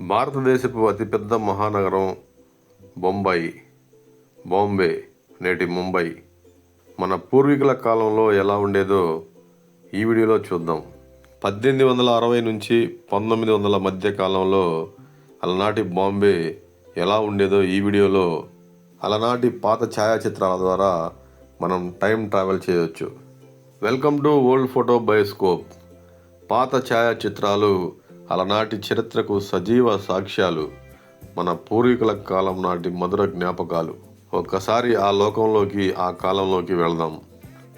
భారతదేశపు అతిపెద్ద మహానగరం బాంబే, నేటి ముంబై మన పూర్వీకుల కాలంలో ఎలా ఉండేదో ఈ వీడియోలో చూద్దాం. 1860 నుంచి 1900 మధ్య కాలంలో అలనాటి బాంబే ఎలా ఉండేదో ఈ వీడియోలో అలనాటి పాత ఛాయాచిత్రాల ద్వారా మనం టైం ట్రావెల్ చేయవచ్చు. Welcome to old photo bioscope. పాత ఛాయాచిత్రాలు అలనాటి చరిత్రకు సజీవ సాక్ష్యాలు, మన పూర్వీకుల కాలం నాటి మధుర జ్ఞాపకాలు. ఒక్కసారి ఆ లోకంలోకి, ఆ కాలంలోకి వెళదాం.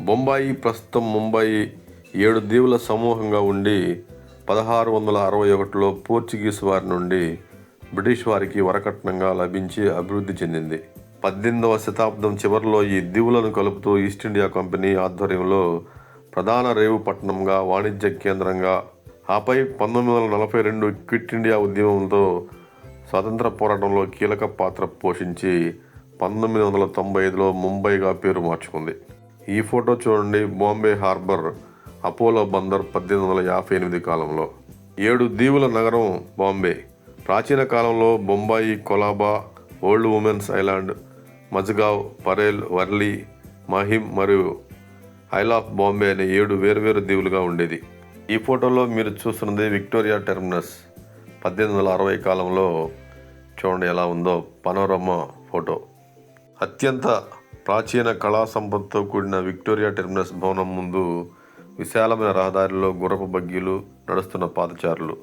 బొంబాయి ప్రస్తుతం ముంబై 7 దీవుల సమూహంగా ఉండి 1661లో పోర్చుగీస్ వారి నుండి బ్రిటిష్ వారికి వరకట్నంగా లభించి అభివృద్ధి చెందింది. 18వ శతాబ్దం చివరిలో ఈ దీవులను కలుపుతూ ఈస్ట్ ఇండియా కంపెనీ ఆధ్వర్యంలో ప్రధాన రేవు పట్టణంగా, వాణిజ్య కేంద్రంగా, ఆపై 1942 క్విట్ ఇండియా ఉద్యమంతో స్వాతంత్ర పోరాటంలో కీలక పాత్ర పోషించి 1995లో ముంబైగా పేరు మార్చుకుంది. ఈ ఫోటో చూడండి. బాంబే హార్బర్, అపోలో బందర్ 1858 కాలంలో. 7 దీవుల నగరం బాంబే. ప్రాచీన కాలంలో Bombay, Colaba, old women's island, Mazgaon, Parel, Worli, Mahim మరియు ఐల్ ఆఫ్ బాంబే అనే 7 వేర్వేరు దీవులుగా ఉండేది. ఈ ఫోటోలో మీరు చూస్తున్నది విక్టోరియా టెర్మినస్. 1860 కాలంలో చూడండి ఎలా ఉందో పనోరమా ఫోటో. అత్యంత ప్రాచీన కళా సంపదతో కూడిన విక్టోరియా టెర్మినస్ భవనం ముందు విశాలమైన రహదారిలో గుర్రపు బగ్గీలు, నడుస్తున్న పాదచారులు.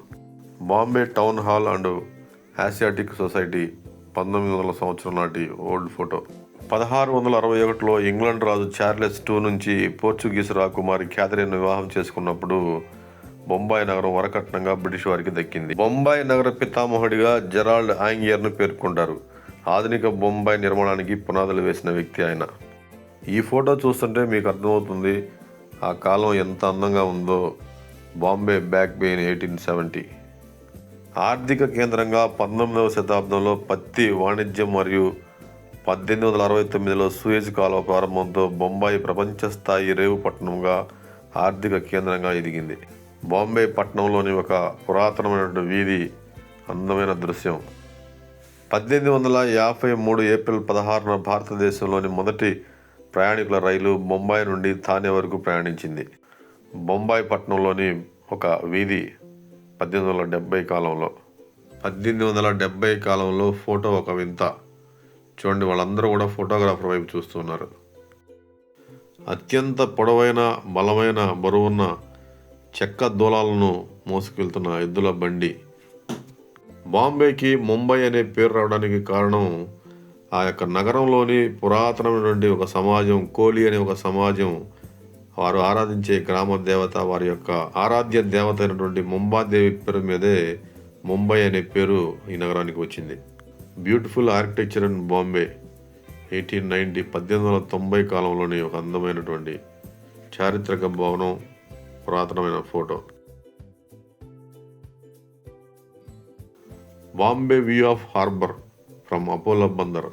Bombay town hall and Asiatic society 1900 సంవత్సరం నాటి ఓల్డ్ ఫోటో. 1661లో ఇంగ్లాండ్ రాజు చార్లెస్ II నుంచి పోర్చుగీస్ రాకుమారి క్యాథరిన్ వివాహం చేసుకున్నప్పుడు బొంబాయి నగరం వరకట్నంగా బ్రిటిష్ వారికి దక్కింది. బొంబాయి నగర పితామహుడిగా జెరాల్డ్ ఆంగియర్ను పేర్కొంటారు. ఆధునిక బొంబాయి నిర్మాణానికి పునాదులు వేసిన వ్యక్తి ఆయన. ఈ ఫోటో చూస్తుంటే మీకు అర్థమవుతుంది ఆ కాలం ఎంత అందంగా ఉందో. Bombay back bay in 1870. ఆర్థిక కేంద్రంగా 19వ శతాబ్దంలో పత్తి వాణిజ్యం మరియు 1869లో సూయజ్ కాలువ ప్రారంభంతో బొంబాయి ప్రపంచ స్థాయి రేవు పట్టణంగా, ఆర్థిక కేంద్రంగా ఎదిగింది. బాంబే పట్టణంలోని ఒక పురాతనమైన వీధి అందమైన దృశ్యం. 1853 ఏప్రిల్ 16న భారతదేశంలోని మొదటి ప్రయాణికుల రైలు బొంబాయి నుండి థానే వరకు ప్రయాణించింది. బొంబాయి పట్టణంలోని ఒక వీధి 1870 కాలంలో. 1870 కాలంలో ఫోటో ఒక వింత. చూడండి, వాళ్ళందరూ కూడా ఫోటోగ్రాఫర్ వైపు చూస్తున్నారు. అత్యంత పొడవైన, బలమైన, బరువున్న చెక్క దూలాలను మోసుకెళ్తున్న ఎద్దుల బండి. బాంబేకి ముంబై అనే పేరు రావడానికి కారణం ఆ యొక్క నగరంలోని పురాతనమైనటువంటి ఒక సమాజం, కోలి అనే ఒక సమాజం, వారు ఆరాధించే గ్రామ దేవత, వారి యొక్క ఆరాధ్య దేవత అయినటువంటి ముంబాదేవి పేరు మీదే ముంబై అనే పేరు ఈ నగరానికి వచ్చింది. Beautiful architecture in Bombay 1890. 1890 కాలంలోని ఒక అందమైనటువంటి చారిత్రక భవనం, పురాతనమైన photo. Bombay view of harbour from Apollo Bandar.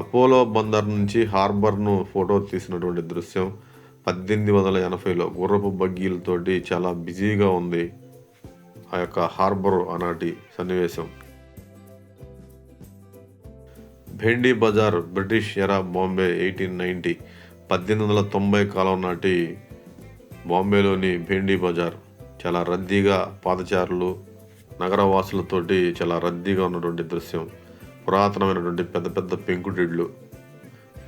Apollo Bandar నుంచి హార్బర్ను ఫోటో తీసినటువంటి దృశ్యం 1880లో గుర్రపు బగ్గీలతోటి చాలా బిజీగా ఉంది ఆ యొక్క హార్బర్ ఆనాటి సన్నివేశం. భెండీ బజార్, బ్రిటిష్ ఎరా బాంబే 1890. 1890 కాలం నాటి బాంబేలోని భెండీ బజార్ చాలా రద్దీగా, పాదచారులు, నగరవాసులతోటి చాలా రద్దీగా ఉన్నటువంటి దృశ్యం. పురాతనమైనటువంటి పెద్ద పెద్ద పెంకుటిడ్లు,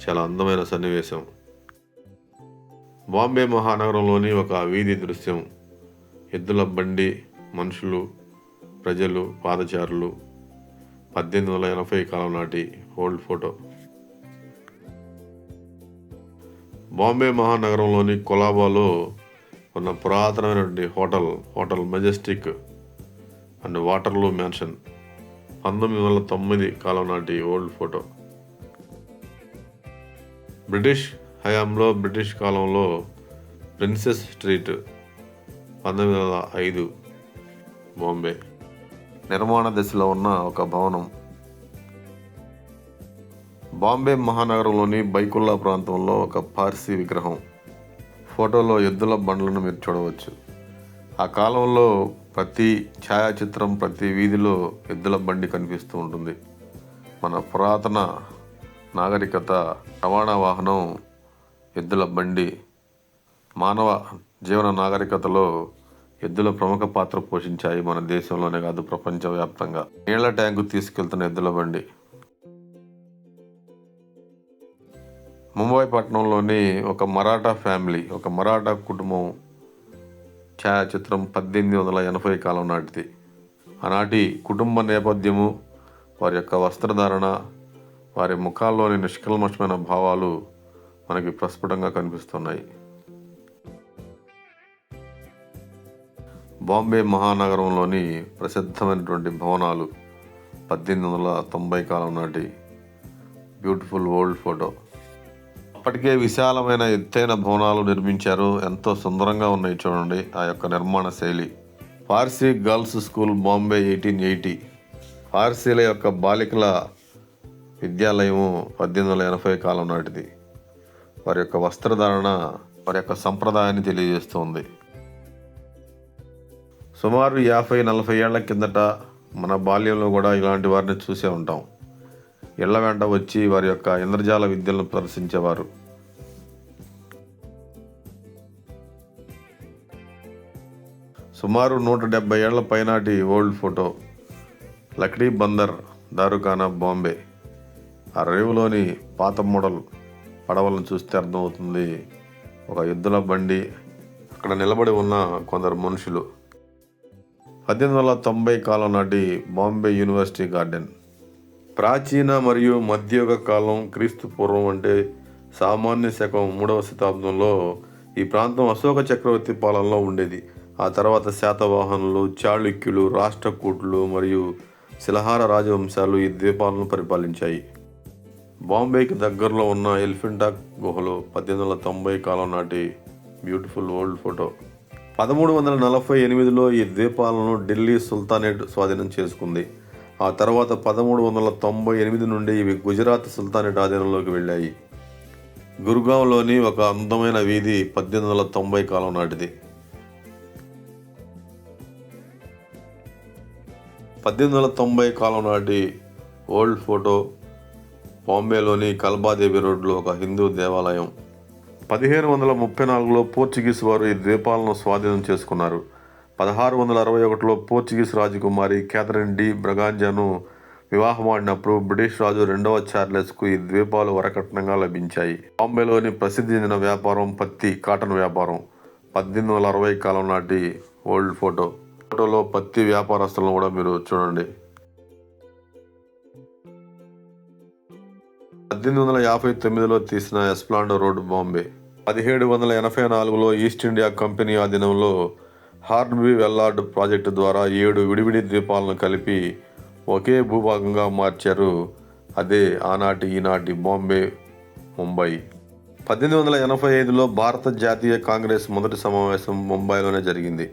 చాలా అందమైన సన్నివేశం. బాంబే మహానగరంలోని ఒక వీధి దృశ్యం. ఎద్దుల బండి, మనుషులు, ప్రజలు, పాదచారులు. 1880 కాలం నాటి ఓల్డ్ ఫోటో. బాంబే మహానగరంలోని కొలాబాలో ఉన్న పురాతనమైనటువంటి hotel Majestic and Waterloo mansion 1909 కాలం నాటి ఓల్డ్ ఫోటో. బ్రిటిష్ హయాంలో, బ్రిటిష్ కాలంలో ప్రిన్సెస్ స్ట్రీట్ 1905 బాంబే. నిర్మాణ దశలో ఉన్న ఒక భవనం. బాంబే మహానగరంలోని బైకుల్లా ప్రాంతంలో ఒక పార్సీ విగ్రహం. ఫోటోలో ఎద్దుల బండ్లను మీరు చూడవచ్చు. ఆ కాలంలో ప్రతి ఛాయాచిత్రం, ప్రతి వీధిలో ఎద్దుల బండి కనిపిస్తూ ఉంటుంది. మన పురాతన నాగరికత రవాణా వాహనం ఎద్దుల బండి. మానవ జీవన నాగరికతలో ఎద్దుల ప్రముఖ పాత్ర పోషించాయి. మన దేశంలోనే కాదు, ప్రపంచవ్యాప్తంగా. నీళ్ల ట్యాంకు తీసుకెళ్తున్న ఎద్దుల బండి. ముంబై పట్టణంలోని ఒక మరాఠా ఫ్యామిలీ, ఒక మరాఠా కుటుంబం ఛాయాచిత్రం 1880 కాలం నాటిది. ఆనాటి కుటుంబ నేపథ్యము, వారి యొక్క వస్త్రధారణ, వారి ముఖాల్లోని నిష్కల్మషమైన భావాలు మనకి ప్రస్ఫుటంగా కనిపిస్తున్నాయి. బాంబే మహానగరంలోని ప్రసిద్ధమైనటువంటి భవనాలు 1890 కాలం నాటి బ్యూటిఫుల్ ఓల్డ్ ఫోటో. అప్పటికే విశాలమైన ఎత్తైన భవనాలు నిర్మించారు. ఎంతో సుందరంగా ఉన్నాయి చూడండి ఆ యొక్క నిర్మాణ శైలి. Parsi girls school, Bombay 1880. పార్సీల యొక్క బాలికల విద్యాలయము 1880 కాలం నాటిది. వారి యొక్క వస్త్రధారణ వారి యొక్క సంప్రదాయాన్ని తెలియజేస్తుంది. సుమారు 50-40 ఏళ్ల కిందట మన బాల్యంలో కూడా ఇలాంటి వారిని చూసే ఉంటాం. ఇళ్ల వెంట వచ్చి వారి యొక్క ఇంద్రజాల విద్యలను ప్రదర్శించేవారు. సుమారు 170 ఏళ్ల పైనాటి ఓల్డ్ ఫోటో. లక్డీ బందర్ దారుఖానా, బాంబే. ఆ రేవులోని పాత మోడల్ పడవలను చూస్తే అర్థమవుతుంది. ఒక ఎద్దుల బండి, అక్కడ నిలబడి ఉన్న కొందరు మనుషులు. 1890 కాలం నాటి బాంబే యూనివర్సిటీ గార్డెన్. ప్రాచీన మరియు మధ్యయుగ కాలం, క్రీస్తు పూర్వం అంటే సామాన్య శకం 3వ శతాబ్దంలో ఈ ప్రాంతం అశోక చక్రవర్తి పాలనలో ఉండేది. ఆ తర్వాత శాతవాహనులు, చాళుక్యులు, రాష్ట్రకూటులు మరియు శిలహార రాజవంశాలు ఈ ద్వీపాలను పరిపాలించాయి. బాంబేకి దగ్గరలో ఉన్న ఎలిఫెంటా గుహలో 1890 కాలం నాటి బ్యూటిఫుల్ ఓల్డ్ ఫోటో. 1348లో ఈ ద్వీపాలను ఢిల్లీ సుల్తానేట్ స్వాధీనం చేసుకుంది. ఆ తర్వాత 1398 నుండి ఇవి గుజరాత్ సుల్తానేట్ ఆధీనంలోకి వెళ్ళాయి. గుర్గాంలోని ఒక అందమైన వీధి 1890 కాలం నాటిది. 1890 కాలం నాటి ఓల్డ్ ఫోటో. బాంబేలోని కల్బాదేవి రోడ్లో ఒక హిందూ దేవాలయం. 1534లో పోర్చుగీస్ వారు ఈ ద్వీపాలను స్వాధీనం చేసుకున్నారు. 1661లో పోర్చుగీస్ రాజకుమారి క్యాథరిన్ డి బ్రగాంజాను వివాహమాడినప్పుడు బ్రిటిష్ రాజు 2వ చార్లెస్కు ఈ ద్వీపాలు వరకట్నంగా లభించాయి. బాంబేలోని ప్రసిద్ధి చెందిన వ్యాపారం పత్తి, కాటన్ వ్యాపారం. 1860 కాలం నాటి ఓల్డ్ ఫోటో. ఫోటోలో పత్తి వ్యాపారస్తులను కూడా మీరు చూడండి. 1859లో తీసిన ఎస్ప్లాండో రోడ్, బాంబే. 1784లో ఈస్ట్ ఇండియా కంపెనీ ఆధీనంలో హార్న్బీ వెల్లార్డ్ ప్రాజెక్టు ద్వారా 7 విడివిడి ద్వీపాలను కలిపి ఒకే భూభాగంగా మార్చారు. అదే ఆనాటి ఈనాటి బాంబే, ముంబై. 1885లో భారత జాతీయ కాంగ్రెస్ మొదటి సమావేశం ముంబైలోనే జరిగింది.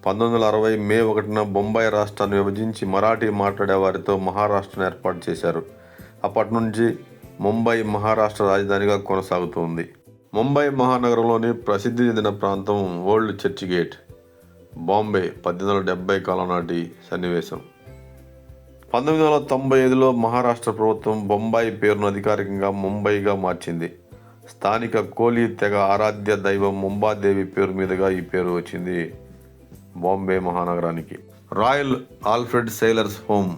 1960 మే 1న బొంబాయి రాష్ట్రాన్ని విభజించి మరాఠీ మాట్లాడే వారితో మహారాష్ట్రను ఏర్పాటు చేశారు. అప్పటి నుంచి ముంబై మహారాష్ట్ర రాజధానిగా కొనసాగుతుంది. ముంబై మహానగరంలోని ప్రసిద్ధి చెందిన ప్రాంతం ఓల్డ్ చర్చ్ గేట్, బాంబే. 1870 కాలం నాటి సన్నివేశం. 1995లో మహారాష్ట్ర ప్రభుత్వం బొంబాయి పేరును అధికారికంగా ముంబైగా మార్చింది. స్థానిక కోలీ తెగ ఆరాధ్య దైవం ముంబాదేవి పేరు మీదుగా ఈ పేరు వచ్చింది బాంబే మహానగరానికి. Royal Alfred sailors home,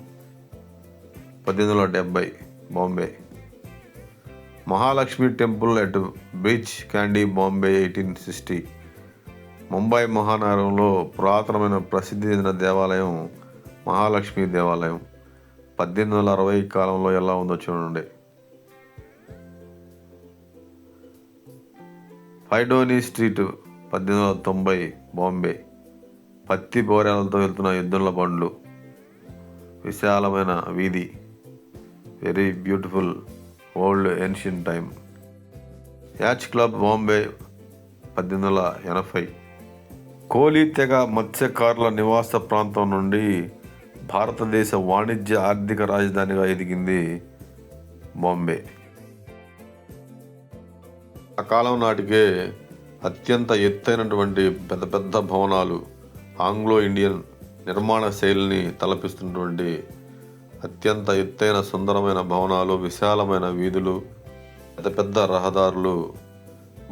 1870, Bombay. Mahalakshmi temple at Beach Candy, Bombay, 1860. Mumbai మహానగరంలో పురాతనమైన ప్రసిద్ధి చెందిన దేవాలయం మహాలక్ష్మి దేవాలయం. 1860 కాలంలో ఎలా ఉందో చూడండి. ఫైడోనీ స్ట్రీట్, 1890, బాంబే. పత్తి బోరాలతో వెళ్తున్న ఎద్దుల బండ్లు, విశాలమైన వీధి, very beautiful old ancient time. Yacht club, Bombay, 1880. Coolie తెగ మత్స్యకారుల నివాస ప్రాంతం నుండి భారతదేశ వాణిజ్య ఆర్థిక రాజధానిగా ఎదిగింది బాంబే. ఆ కాలం నాటికే అత్యంత ఎత్తైనటువంటి పెద్ద పెద్ద భవనాలు, ఆంగ్లో ఇండియన్ నిర్మాణ శైలిని తలపిస్తున్నటువంటి అత్యంత ఎత్తైన సుందరమైన భవనాలు, విశాలమైన వీధులు, పెద్ద పెద్ద రహదారులు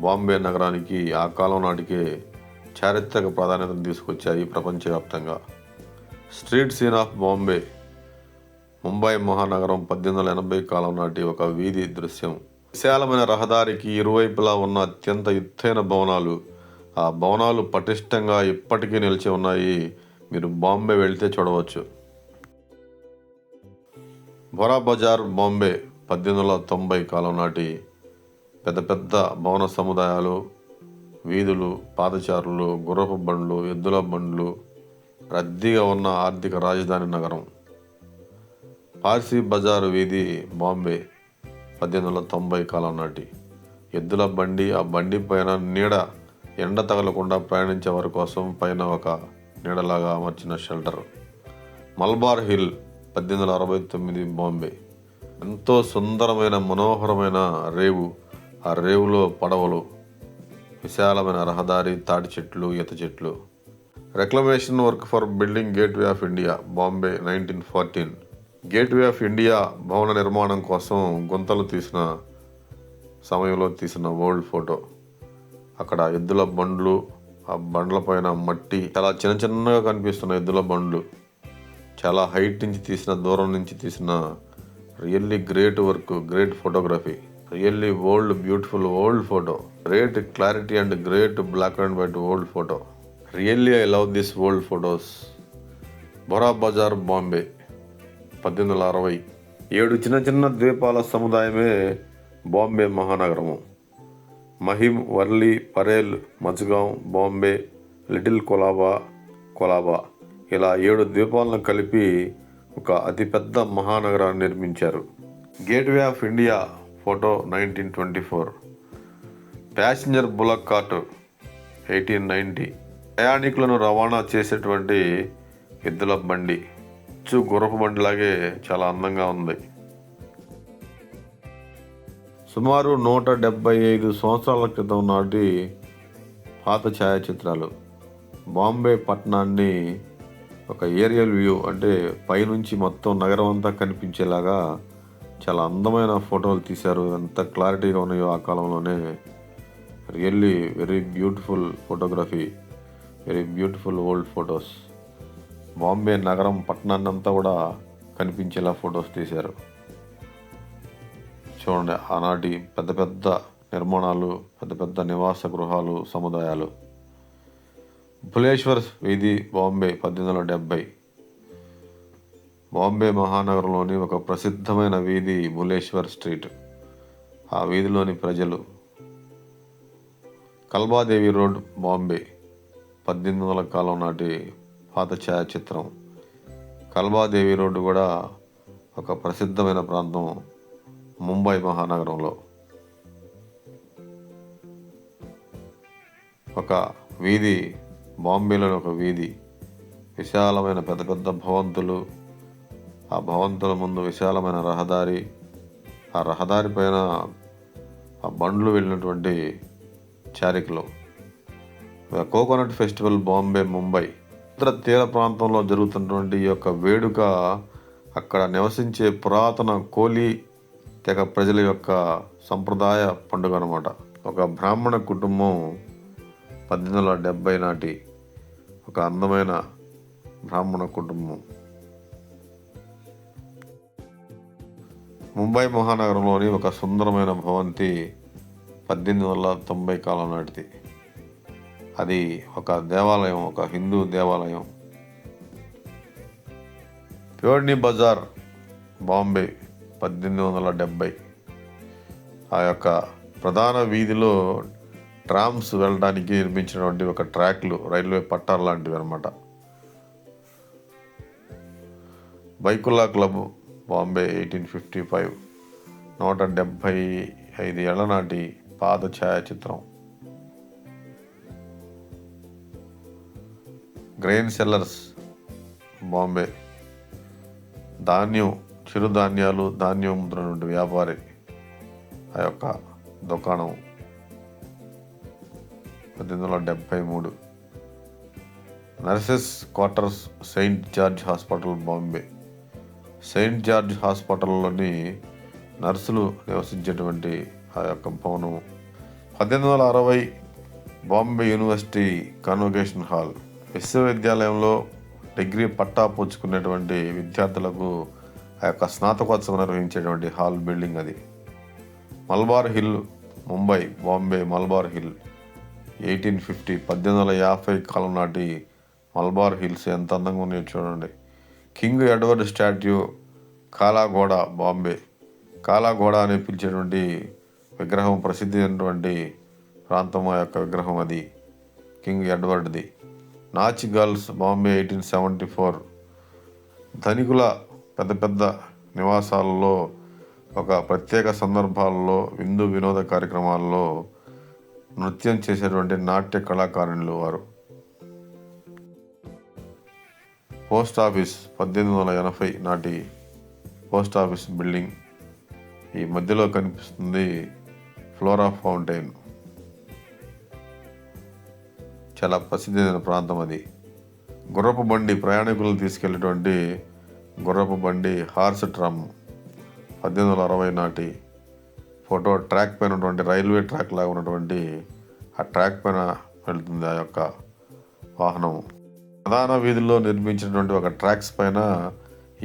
బాంబే నగరానికి ఆ కాలం నాటికే చారిత్రక ప్రాధాన్యతను తీసుకొచ్చాయి ప్రపంచవ్యాప్తంగా. Street scene of Bombay. Mumbai మహానగరం 1880 కాలం నాటి ఒక వీధి దృశ్యం. విశాలమైన రహదారికి ఇరువైపులా ఉన్న అత్యంత ఎత్తైన భవనాలు. ఆ భవనాలు పటిష్టంగా ఇప్పటికీ నిలిచి ఉన్నాయి. మీరు బాంబే వెళ్తే చూడవచ్చు. బొరా బజార్ బాంబే 1890 కాలం నాటి పెద్ద పెద్ద భవన సముదాయాలు, వీధులు, పాదచారులు, గుర్రపు బండ్లు, ఎద్దుల బండ్లు, రద్దీగా ఉన్న ఆర్థిక రాజధాని నగరం. పార్సీ బజార్ వీధి బాంబే 1890 కాలం నాటి ఎద్దుల బండి, ఆ బండి పైన నీడ ఎండ తగలకుండా ప్రయాణించే వారి కోసం పైన ఒక నీడలాగా అమర్చిన షెల్టర్. మల్బార్ హిల్ 1869 బాంబే. ఎంతో సుందరమైన మనోహరమైన రేవు. ఆ రేవులో పడవలు, విశాలమైన రహదారి, తాటి చెట్లు, ఈత చెట్లు. Reclamation work for building gateway of India Bombay 1914. Gateway of India భవన నిర్మాణం కోసం గుంతలు తీసిన సమయంలో తీసిన ఓల్డ్ ఫోటో. అక్కడ ఎద్దుల బండ్లు, ఆ బండ్ల పైన మట్టి, చాలా చిన్న చిన్నగా కనిపిస్తున్న ఎద్దుల బండ్లు, చాలా హైట్ నుంచి తీసిన, దూరం నుంచి తీసిన really great work, great photography, really old beautiful old photo, great clarity and great black and white old photo. Really I love this old photos. Bora Bazar Bombay 1860. 7 చిన్న చిన్న ద్వీపాల సముదాయమే బాంబే మహానగరము. మహిమ్, వర్లీ, పరేల్, మజ్గాం, బాంబే, లిటిల్ కొలాబా ఇలా 7 ద్వీపాలను కలిపి ఒక అతిపెద్ద మహానగరాన్ని నిర్మించారు. Gateway of India photo 1924. Passenger bullock cart 1890. ప్రయాణికులను రవాణా చేసేటువంటి ఎద్దుల బండి, గుర్రపు బండిలాగే చాలా అందంగా ఉంది. సుమారు 175 సంవత్సరాల క్రితం నాటి పాత ఛాయాచిత్రాలు. బాంబే పట్టణాన్ని ఒక ఏరియల్ వ్యూ, అంటే పైనుంచి మొత్తం నగరం అంతా కనిపించేలాగా చాలా అందమైన ఫోటోలు తీశారు. ఎంత క్లారిటీగా ఉన్నాయో ఆ కాలంలోనే. Really very beautiful photography, very beautiful old photos. Bombay నగరం పట్టణాన్ని అంతా కూడా కనిపించేలా ఫొటోస్ తీశారు. చూడండి, ఆనాటి పెద్ద పెద్ద నిర్మాణాలు, పెద్ద పెద్ద నివాస గృహాలు, సముదాయాలు. భులేశ్వర్ వీధి బాంబే 1870. బాంబే మహానగరంలోని ఒక ప్రసిద్ధమైన వీధి భులేశ్వర్ స్ట్రీట్. ఆ వీధిలోని ప్రజలు. కల్బాదేవి రోడ్ బాంబే 1800 కాలం నాటి పాత ఛాయాచిత్రం. కల్బాదేవి రోడ్డు కూడా ఒక ప్రసిద్ధమైన ప్రాంతం ముంబై మహానగరంలో. ఒక వీధి, బాంబేలోని ఒక వీధి, విశాలమైన పెద్ద పెద్ద భవంతులు, ఆ భవంతుల ముందు విశాలమైన రహదారి, ఆ రహదారి పైన ఆ బండ్లు వెళ్ళినటువంటి చారికలు. Coconut festival Bombay Mumbai. ఉత్తర తీర ప్రాంతంలో జరుగుతున్నటువంటి ఈ యొక్క వేడుక అక్కడ నివసించే పురాతన కోలీ తెగ ప్రజల యొక్క సంప్రదాయ పండుగ అన్నమాట. ఒక బ్రాహ్మణ కుటుంబం 1870 నాటి ఒక అందమైన బ్రాహ్మణ కుటుంబం. ముంబై మహానగరంలోని ఒక సుందరమైన భవంతి 1890 కాలం నాటిది. అది ఒక దేవాలయం, ఒక హిందూ దేవాలయం. ప్యోర్నీ బజార్ బాంబే 1870. ఆ యొక్క ప్రధాన వీధిలో ట్రామ్స్ వెళ్ళడానికి నిర్మించినటువంటి ఒక ట్రాక్లు, రైల్వే పట్టాలు లాంటివి అనమాట. బైకుల్లా క్లబ్ బాంబే 1855. 175 ఏళ్ల నాటి పాత ఛాయాచిత్రం. Grain sellers Bombay. ధాన్యం, చిరుధాన్యాలు, ధాన్యం అమ్ముతున్నటువంటి వ్యాపారి ఆ యొక్క దుకాణం 1873. Nurses quarters, saint George hospital, Bombay. Saint George హాస్పిటల్లోని నర్సులు నివసించేటువంటి ఆ యొక్క భవనం. 1860 బాంబే యూనివర్సిటీ కాన్వకేషన్ హాల్. విశ్వవిద్యాలయంలో డిగ్రీ పట్టా పుచ్చుకునేటువంటి విద్యార్థులకు ఆ యొక్క స్నాతకోత్సవం నిర్వహించేటువంటి హాల్ బిల్డింగ్ అది. మల్బార్ హిల్, ముంబై, బాంబే. మల్బార్ హిల్ 1850, 1850 కాలం నాటి మల్బార్ హిల్స్ ఎంత అందంగా ఉన్నాయో చూడండి. King Edward statue, Kalaghoda, Bombay. Kalaghoda అని పిలిచేటువంటి విగ్రహం ప్రసిద్ధి అయినటువంటి ప్రాంతం ఆ యొక్క విగ్రహం అది కింగ్ ఎడ్వర్డ్ది. నాచ్ గర్ల్స్, బాంబే 1874. ధనికుల పెద్ద పెద్ద నివాసాలలో ఒక ప్రత్యేక సందర్భాల్లో విందు వినోద కార్యక్రమాల్లో నృత్యం చేసేటువంటి నాట్య కళాకారులు వారు. పోస్ట్ ఆఫీస్ 1880 నాటి పోస్ట్ ఆఫీస్ బిల్డింగ్. ఈ మధ్యలో కనిపిస్తుంది ఫ్లోరా ఫౌంటైన్. చాలా ప్రసిద్ధమైన ప్రాంతం అది. గుర్రపు బండి, ప్రయాణికులను తీసుకెళ్ళేటువంటి గుర్రపు బండి, హార్స్ ట్రమ్ 1860 నాటి ఫోటో. ట్రాక్ పైన ఉన్నటువంటి రైల్వే ట్రాక్ లాగా ఉన్నటువంటి ఆ ట్రాక్ పైన వెళ్తుంది ఆ యొక్క వాహనం. ప్రధాన వీధుల్లో నిర్మించినటువంటి ఒక ట్రాక్స్ పైన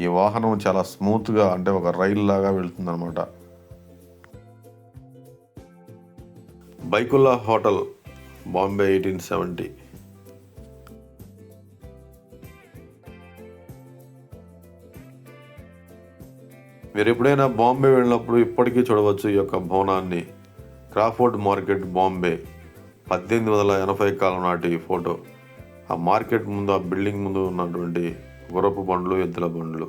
ఈ వాహనం చాలా స్మూత్గా, అంటే ఒక రైలు లాగా వెళ్తుంది అనమాట. బైకుల్లా హోటల్, బాంబే 1870. మీరు ఎప్పుడైనా బాంబే వెళ్ళినప్పుడు ఇప్పటికీ చూడవచ్చు ఈ యొక్క భవనాన్ని. క్రాఫోర్డ్ మార్కెట్, బాంబే 1880 కాలం నాటి ఫోటో. ఆ మార్కెట్ ముందు, ఆ బిల్డింగ్ ముందు ఉన్నటువంటి గుర్రపు బండ్లు, ఎద్దుల బండ్లు.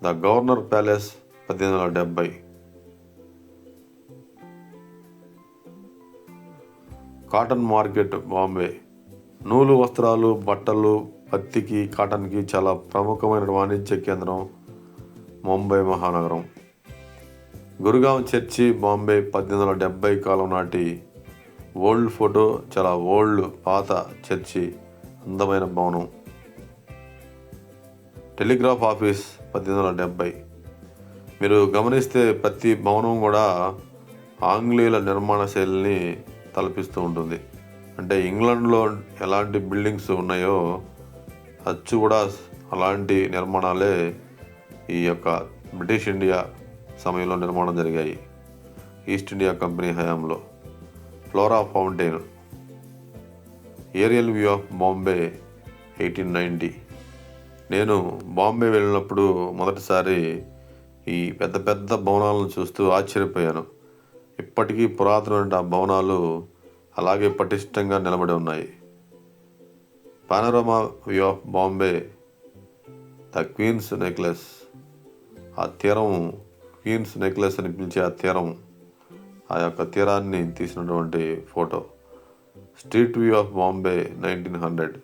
The governor palace 1870. Cotton market, Bombay. నూలు వస్త్రాలు, బట్టలు, పత్తికి, కాటన్కి చాలా ప్రముఖమైన వాణిజ్య కేంద్రం ముంబై మహానగరం. గురుగాం చర్చి, బాంబే 1870 కాలం నాటి ఓల్డ్ ఫోటో. చాలా ఓల్డ్, పాత చర్చి, అందమైన భవనం. Telegraph office 1870. మీరు గమనిస్తే ప్రతి భవనం కూడా ఆంగ్లేయుల నిర్మాణ శైలిని తలపిస్తూ ఉంటుంది. అంటే ఇంగ్లాండ్లో ఎలాంటి బిల్డింగ్స్ ఉన్నాయో అచ్చు కూడా అలాంటి నిర్మాణాలే ఈ యొక్క బ్రిటిష్ ఇండియా సమయంలో నిర్మాణం జరిగాయి, ఈస్ట్ ఇండియా కంపెనీ హయాంలో. Flora fountain. Aerial view of Bombay 1890. నేను బాంబే వెళ్ళినప్పుడు మొదటిసారి ఈ పెద్ద పెద్ద భవనాలను చూస్తూ ఆశ్చర్యపోయాను. ఇప్పటికీ పురాతనమైన ఆ భవనాలు అలాగే పటిష్టంగా నిలబడి ఉన్నాయి. Panorama view of Bombay, the queen's necklace. ఆ తీరం, క్వీన్స్ నెక్లెస్ అని పిలిచే ఆ తీరం, ఆ యొక్క తీరాన్ని తీసినటువంటి photo. Street view of Bombay 1900.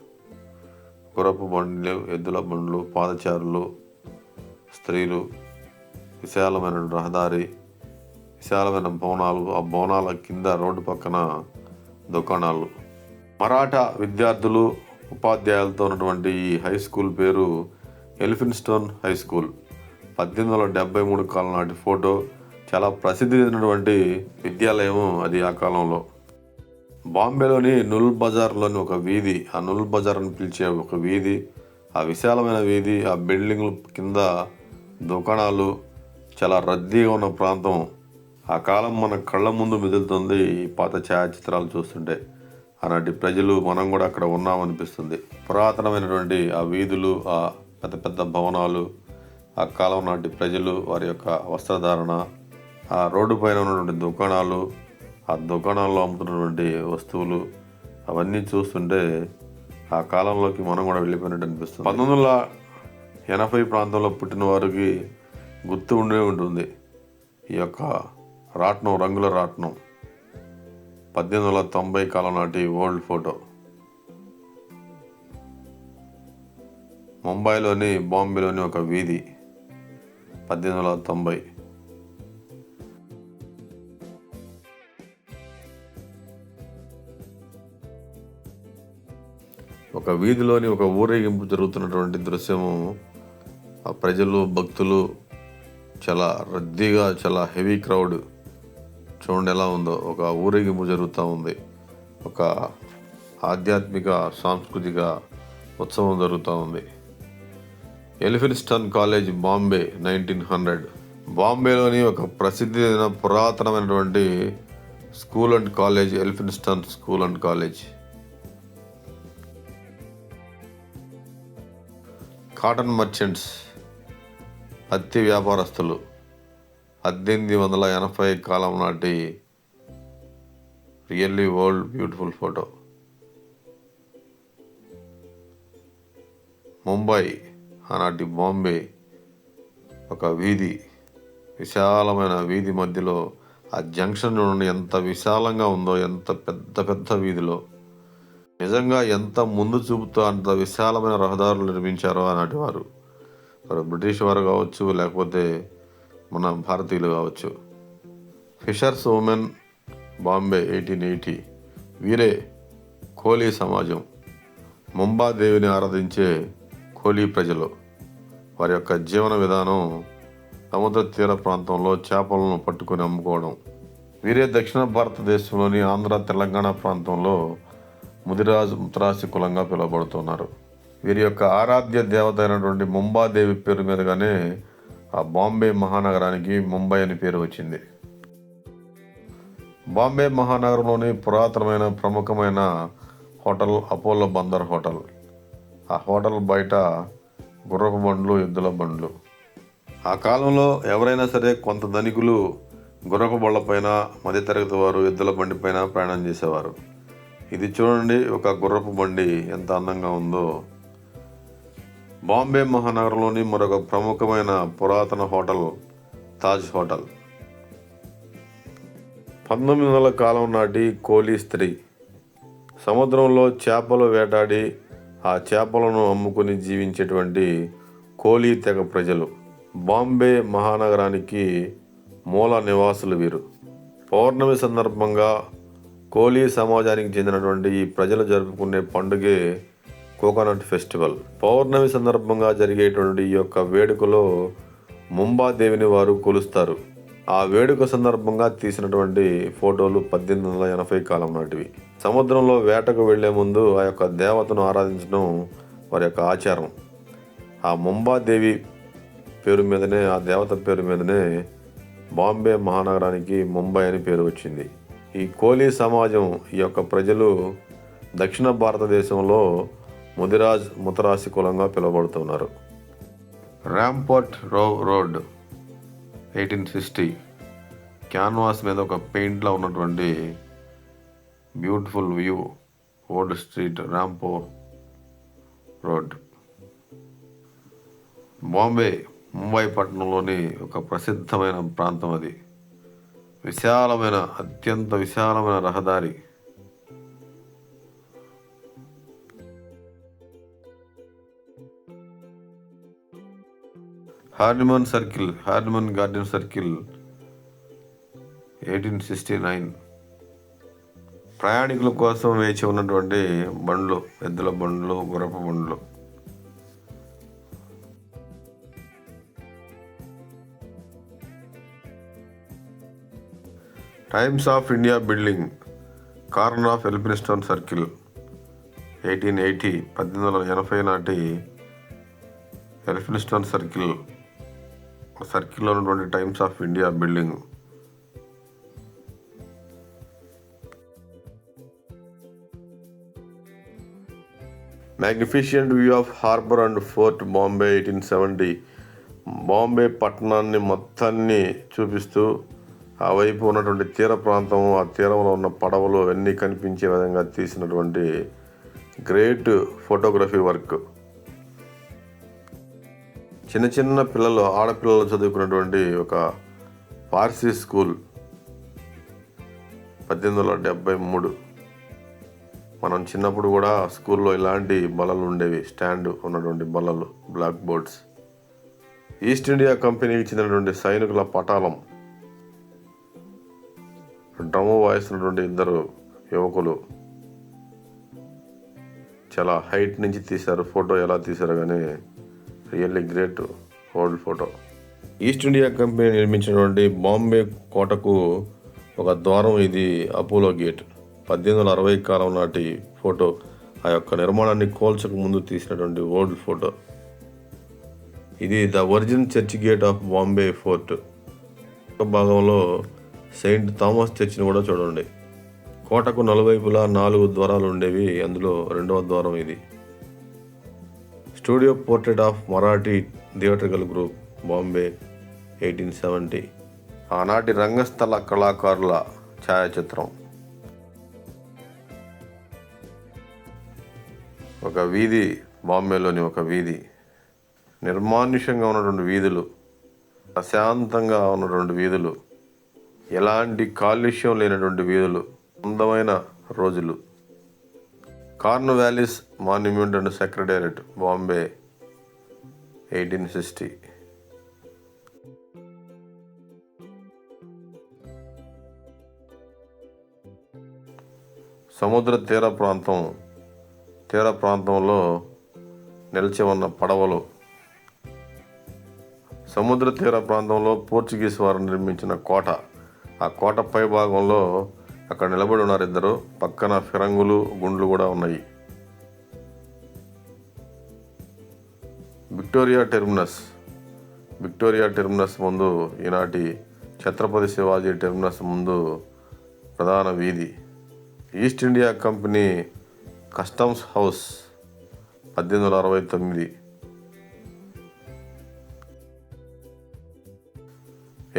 గుర్రపు బండ్లు, ఎద్దుల బండ్లు, పాదచారులు, స్త్రీలు, విశాలమైన రహదారి, విశాలమైన భవనాలు, ఆ భవనాల కింద రోడ్డు పక్కన దుకాణాలు. మరాఠా విద్యార్థులు, ఉపాధ్యాయులతో ఉన్నటువంటి ఈ హై స్కూల్ పేరు ఎలిఫిన్స్టోన్ హై స్కూల్. 1873 కాలం నాటి ఫోటో. చాలా ప్రసిద్ధి చెందినటువంటి విద్యాలయం అది ఆ కాలంలో. బాంబేలోని నుల్ బజార్లోని ఒక వీధి, ఆ నుల్ బజార్ అని పిలిచే ఒక వీధి, ఆ విశాలమైన వీధి, ఆ బిల్డింగ్ల కింద దుకాణాలు, చాలా రద్దీగా ఉన్న ప్రాంతం. ఆ కాలం మన కళ్ళ ముందు మెదులుతుంది ఈ పాత ఛాయాచిత్రాలు చూస్తుంటే. ఆనాటి ప్రజలు, మనం కూడా అక్కడ ఉన్నామనిపిస్తుంది. పురాతనమైనటువంటి ఆ వీధులు, ఆ పెద్ద పెద్ద భవనాలు, ఆ కాలం నాటి ప్రజలు, వారి యొక్క వస్త్రధారణ, ఆ రోడ్డు పైన ఉన్నటువంటి దుకాణాలు, ఆ దుకాణాల్లో అమ్ముతున్నటువంటి వస్తువులు, అవన్నీ చూస్తుంటే ఆ కాలంలోకి మనం కూడా వెళ్ళిపోయినట్టు అనిపిస్తుంది. 1980 ప్రాంతంలో పుట్టిన వారికి గుర్తు ఉండే ఉంటుంది ఈ యొక్క రాట్నం, రంగుల రాట్నం. 1890 కాలం నాటి ఓల్డ్ ఫోటో. ముంబైలోని, బాంబేలోని ఒక వీధి 1890. ఒక వీధిలోని ఒక ఊరేగింపు జరుగుతున్నటువంటి దృశ్యము. ఆ ప్రజలు, భక్తులు చాలా రద్దీగా, చాలా హెవీ క్రౌడ్. చూడండి ఎలా ఉందో. ఒక ఊరేగింపు జరుగుతూ ఉంది. ఒక ఆధ్యాత్మిక సాంస్కృతిక ఉత్సవం జరుగుతూ ఉంది. Elphinstone college, Bombay, 1900. బాంబేలోని ఒక ప్రసిద్ధి పురాతనమైనటువంటి school and college Elphinstone school and college. Cotton merchants, పత్తి వ్యాపారస్తులు, 1880 కాలం నాటి really world beautiful photo. Mumbai, ఆనాటి బాంబే, ఒక వీధి, విశాలమైన వీధి మధ్యలో ఆ జంక్షన్ నుండి ఎంత విశాలంగా ఉందో, ఎంత పెద్ద పెద్ద వీధిలో. నిజంగా ఎంత ముందు చూపుతో అంత విశాలమైన రహదారులు నిర్మించారో ఆనాటి వారు. బ్రిటిష్ వారు కావచ్చు, లేకపోతే మన భారతీయులు కావచ్చు. Fishers women, Bombay, 1880. వీరే కోలీ సమాజం. ముంబాదేవిని ఆరాధించే కోలీ ప్రజలు. వారి యొక్క జీవన విధానం సముద్ర తీర ప్రాంతంలో చేపలను పట్టుకొని అమ్ముకోవడం. వీరే దక్షిణ భారతదేశంలోని ఆంధ్ర, తెలంగాణ ప్రాంతంలో ముతరాసి కులంగా పిలువబడుతున్నారు. వీరి యొక్క ఆరాధ్య దేవత అయినటువంటి ముంబాదేవి పేరు మీదుగానే ఆ బాంబే మహానగరానికి ముంబై అని పేరు వచ్చింది. బాంబే మహానగరంలోని పురాతనమైన ప్రముఖమైన హోటల్ అపోలో బందర్ హోటల్. ఆ హోటల్ బయట గుర్రపు బండ్లు, ఎద్దుల బండ్లు. ఆ కాలంలో ఎవరైనా సరే కొంత ధనికులు గుర్రపు బండ్లపైన, మధ్యతరగతి వారు ఎద్దుల బండిపైన ప్రయాణం చేసేవారు. ఇది చూడండి, ఒక గుర్రపు బండి ఎంత అందంగా ఉందో. బాంబే మహానగరంలోని మరొక ప్రముఖమైన పురాతన హోటల్ తాజ్ హోటల్. 1900 కాలం నాటి కోలీ స్త్రీ. సముద్రంలో చేపలు వేటాడి ఆ చేపలను అమ్ముకుని జీవించేటువంటి కోలీ తెగ ప్రజలు. బాంబే మహానగరానికి మూల నివాసులు వీరు. పౌర్ణమి సందర్భంగా కోలీ సమాజానికి చెందినటువంటి ఈ ప్రజలు జరుపుకునే పండుగే కోకోనట్ ఫెస్టివల్. పౌర్ణమి సందర్భంగా జరిగేటువంటి ఈ యొక్క వేడుకలో ముంబాదేవిని వారు కొలుస్తారు. ఆ వేడుక సందర్భంగా తీసినటువంటి ఫోటోలు 1880 కాలం నాటివి. సముద్రంలో వేటకు వెళ్లే ముందు ఆ యొక్క దేవతను ఆరాధించడం వారి యొక్క ఆచారం. ఆ ముంబాదేవి పేరు మీదనే, ఆ దేవత పేరు మీదనే బాంబే మహానగరానికి ముంబై అని పేరు వచ్చింది. ఈ కోలీ సమాజం, ఈ యొక్క ప్రజలు దక్షిణ భారతదేశంలో ముతరాసి కులంగా పిలువబడుతున్నారు. ర్యాంపోర్ట్ రోడ్, 1860. క్యాన్వాస్ మీద ఒక పెయింట్లో ఉన్నటువంటి beautiful view. Old street, rampart road. Bombay, Mumbai పట్టణంలోని ఒక ప్రసిద్ధమైన ప్రాంతం అది. విశాలమైన, అత్యంత విశాలమైన రహదారి. Horniman garden circle, 1869. ప్రయాణికుల కోసం వేచి ఉన్నటువంటి బండ్లు, ఎద్దుల బండ్లు, గుర్రపు బండ్లు. Times of India building, corner of Elphinstone circle, 1880. 1880 నాటి ఎల్ఫిన్స్టన్ సర్కిల్లో ఉన్నటువంటి times of India building. Magnificent view of harbour and fort, Bombay, 1870. Bombay పట్టణాన్ని మొత్తాన్ని చూపిస్తూ ఆ వైపు ఉన్నటువంటి తీర ప్రాంతం, ఆ తీరంలో ఉన్న పడవలు అవన్నీ కనిపించే విధంగా తీసినటువంటి గ్రేట్ ఫోటోగ్రఫీ వర్క్. చిన్న చిన్న పిల్లలు, ఆడపిల్లలు చదువుకున్నటువంటి ఒక పార్సీ స్కూల్, 1873. మనం చిన్నప్పుడు కూడా స్కూల్లో ఇలాంటి బల్లలు ఉండేవి, స్టాండ్ ఉన్నటువంటి బల్లలు, బ్లాక్ బోర్డ్స్. ఈస్ట్ ఇండియా కంపెనీకి చెందినటువంటి సైనికుల పటాలం, డ్రమ్ము వాయిస్తున్నటువంటి 2 యువకులు. చాలా హైట్ నుంచి తీశారు ఫోటో. ఎలా తీశారో కానీ really great old photo. East India company నిర్మించినటువంటి బాంబే కోటకు ఒక ద్వారం. ఇది అపోలో గేట్. 1860 కాలం నాటి ఫోటో. ఆ యొక్క నిర్మాణాన్ని కోల్చక ముందు తీసినటువంటి ఓల్డ్ ఫోటో. ఇది the original church gate of Bombay fort. భాగంలో సెయింట్ థామస్ చర్చిని కూడా చూడండి. కోటకు నలువైపులా 4 ద్వారాలు ఉండేవి. అందులో 2వ ద్వారం ఇది. Studio portrait of Marathi theatrical group, Bombay, 1870. ఆనాటి రంగస్థల కళాకారుల ఛాయాచిత్రం. ఒక వీధి, బాంబేలోని ఒక వీధి. నిర్మానుష్యంగా ఉన్నటువంటి వీధులు, ప్రశాంతంగా ఉన్నటువంటి వీధులు, ఎలాంటి కాలుష్యం లేనటువంటి వీధులు, అందమైన రోజులు. Cornwallis monument and secretariat, Bombay, 1860. సముద్ర తీర ప్రాంతంలో నిలిచి ఉన్న పడవలు. సముద్ర తీర ప్రాంతంలో పోర్చుగీస్ వారు నిర్మించిన కోట. ఆ కోట పై భాగంలో అక్కడ నిలబడి ఉన్నారు ఇద్దరు. పక్కన ఫిరంగులు, గుండ్లు కూడా ఉన్నాయి. విక్టోరియా టెర్మినస్ ముందు, ఈనాటి ఛత్రపతి శివాజీ టెర్మినస్ ముందు ప్రధాన వీధి. East India company customs house, 1869.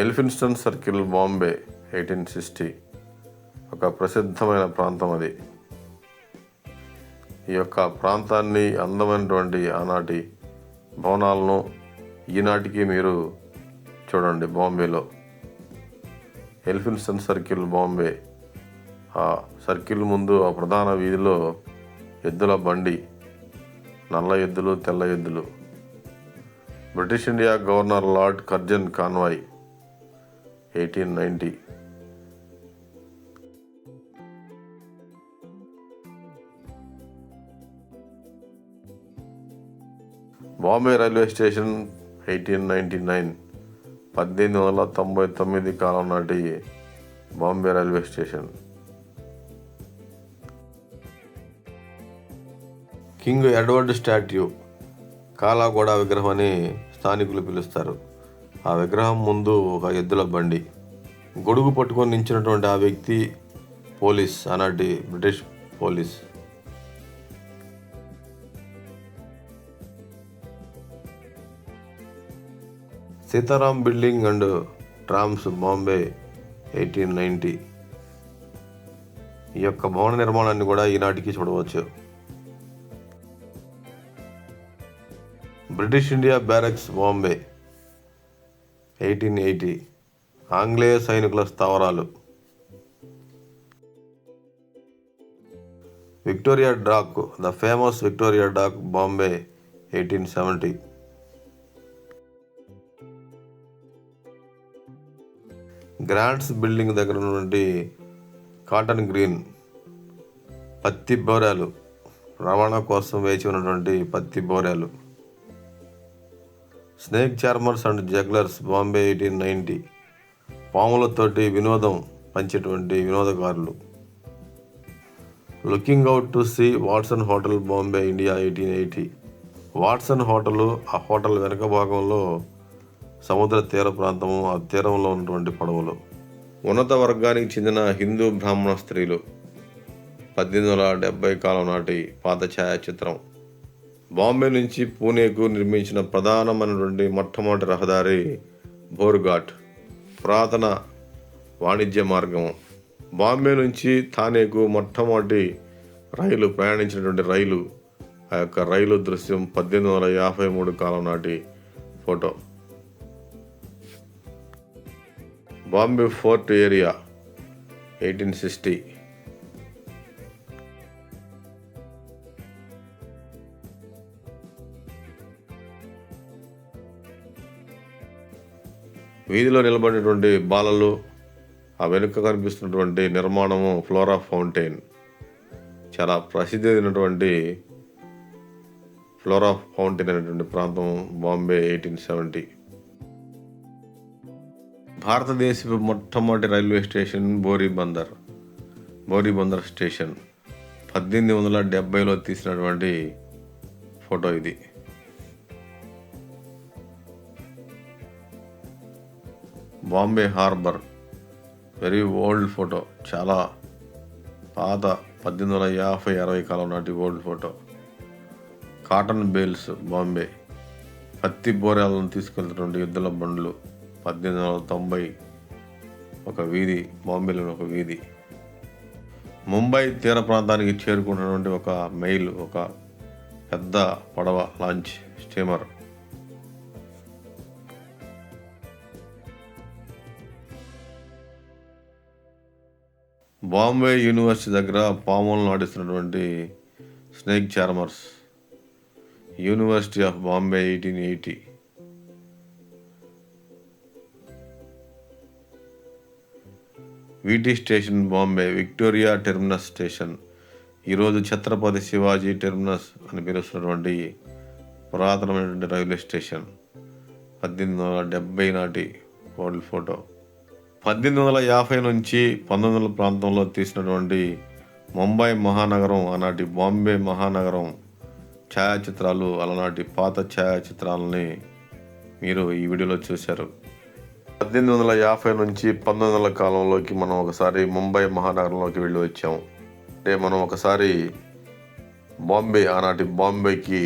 Elphinstone circle, Bombay, 1860. ఒక ప్రసిద్ధమైన ప్రాంతం అది. ఈ యొక్క ప్రాంతాన్ని, అందమైనటువంటి ఆనాటి భవనాలను ఈనాటికి మీరు చూడండి బాంబేలో. Elphinstone circle, Bombay. ఆ సర్కిల్ ముందు ఆ ప్రధాన వీధిలో ఎద్దుల బండి, నల్ల ఎద్దులు, తెల్ల ఎద్దులు. British India governor lord Curzon convoy, 1890. Bombay railway station, 1899. 1899 కాలం నాటి Bombay railway station. King Edward statue, Kala Ghoda విగ్రహం అని స్థానికులు పిలుస్తారు. ఆ విగ్రహం ముందు ఒక ఎద్దుల బండి. గొడుగు పట్టుకొని నించున్నటువంటి ఆ వ్యక్తి పోలీస్, ఆనాటి British police. Sitaram building and trams, Bombay, 1890. ఈ యొక్క భవన నిర్మాణాన్ని కూడా ఈనాటికి చూడవచ్చు. British India barracks, Bombay, 1880. ఆంగ్లేయ సైనికుల స్థావరాలు. Victoria dock, the famous Victoria dock, Bombay, 1870. Grant's building దగ్గర ఉన్నటువంటి కాటన్ గ్రీన్, పత్తి బోరాలు, రవాణా కోసం వేచి ఉన్నటువంటి పత్తి బోరాలు. Snake charmers and jugglers, Bombay, 1890. పాములతోటి వినోదం పంచేటువంటి వినోదకారులు. Looking out to sea, Watson hotel, Bombay, India, 1880. Watson hotel, ఆ హోటల్ వెనక భాగంలో సముద్ర తీర ప్రాంతము, ఆ తీరంలో ఉన్నటువంటి పడవలు. ఉన్నత వర్గానికి చెందిన హిందూ బ్రాహ్మణ స్త్రీలు, 1870 కాలం నాటి పాత ఛాయాచిత్రం. బాంబే నుంచి పూణేకు నిర్మించిన ప్రధానమైనటువంటి మొట్టమొదటి రహదారి బోర్ఘాట్, పురాతన వాణిజ్య మార్గం. బాంబే నుంచి థానేకు మొట్టమొదటి రైలు ప్రయాణించినటువంటి రైలు. ఆ యొక్క రైలు దృశ్యం 1853 కాలం నాటి ఫోటో. Bombay fort area, 1860. వీధిలో నిలబడినటువంటి బాలలు, ఆ వెనుక కనిపిస్తున్నటువంటి నిర్మాణము ఫ్లోరా ఫౌంటైన్. చాలా ప్రసిద్ధి అయినటువంటి ఫ్లోరా ఫౌంటైన్ అనేటువంటి ప్రాంతం బాంబే 1870. భారతదేశపు మొట్టమొదటి రైల్వే స్టేషన్ బోరీబందర్ స్టేషన్ 1870లో తీసినటువంటి ఫోటో ఇది. Bombay harbour very old photo, చాలా పాత 1850-60 కాలం నాటి old photo. Cotton bales Bombay, పత్తి బోరాలను తీసుకెళ్తున్నటువంటి యుద్ధల బండ్లు 1890 ఒక వీధి, బాంబేలోని ఒక వీధి. ముంబై తీర ప్రాంతానికి చేరుకుంటున్నటువంటి ఒక మెయిల్, ఒక పెద్ద పడవ లాంచ్ స్టీమర్. బాంబే యూనివర్సిటీ దగ్గర పాములను ఆడిస్తున్నటువంటి snake charmers, university of Bombay 1880. VT station Bombay, Victoria terminus station, ఈరోజు ఛత్రపతి శివాజీ టెర్మినస్ అని పిలుస్తున్నటువంటి పురాతనమైనటువంటి రైల్వే స్టేషన్. 1870 నాటి ఓల్డ్ ఫోటో. 1850 నుంచి 1900 ప్రాంతంలో తీసినటువంటి ముంబై మహానగరం, ఆనాటి బాంబే మహానగరం ఛాయాచిత్రాలు, అలనాటి పాత ఛాయాచిత్రాలని మీరు ఈ వీడియోలో చూశారు. 1850 నుంచి 1900 కాలంలోకి మనం ఒకసారి ముంబై మహానగరంలోకి వెళ్ళి వచ్చాము. అంటే మనం ఒకసారి బాంబే, ఆనాటి బాంబేకి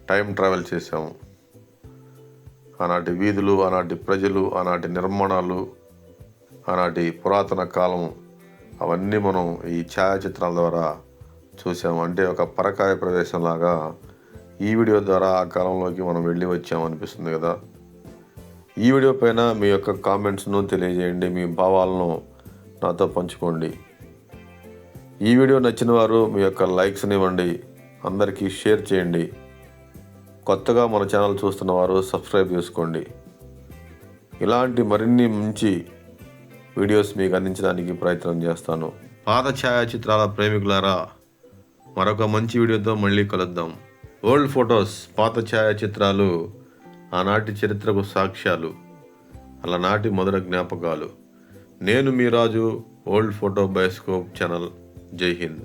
టైం ట్రావెల్ చేసాము. ఆనాటి వీధులు, ఆనాటి ప్రజలు, ఆనాటి నిర్మాణాలు, ఆనాటి పురాతన కాలం, అవన్నీ మనం ఈ ఛాయాచిత్రాల ద్వారా చూసాము. అంటే ఒక పరకాయ ప్రవేశంలాగా ఈ వీడియో ద్వారా ఆ కాలంలోకి మనం వెళ్ళి వచ్చాము అనిపిస్తుంది కదా. ఈ వీడియో పైన మీ యొక్క కామెంట్స్ను తెలియజేయండి, మీ భావాలను నాతో పంచుకోండి. ఈ వీడియో నచ్చిన వారు మీ యొక్క లైక్స్ని ఇవ్వండి, అందరికీ షేర్ చేయండి. కొత్తగా మన ఛానల్ చూస్తున్న వారు సబ్స్క్రైబ్ చేసుకోండి. ఇలాంటి మరిన్ని మంచి వీడియోస్ మీకు అందించడానికి ప్రయత్నం చేస్తాను. పాత ఛాయాచిత్రాల ప్రేమికులారా, మరొక మంచి వీడియోతో మళ్ళీ కలుద్దాం. ఓల్డ్ ఫొటోస్, పాత ఛాయాచిత్రాలు ఆనాటి చరిత్రకు సాక్ష్యాలు, అలనాటి మధుర జ్ఞాపకాలు. నేను మీ రాజు, ఓల్డ్ ఫోటో బయోస్కోప్ ఛానల్. జై హింద్.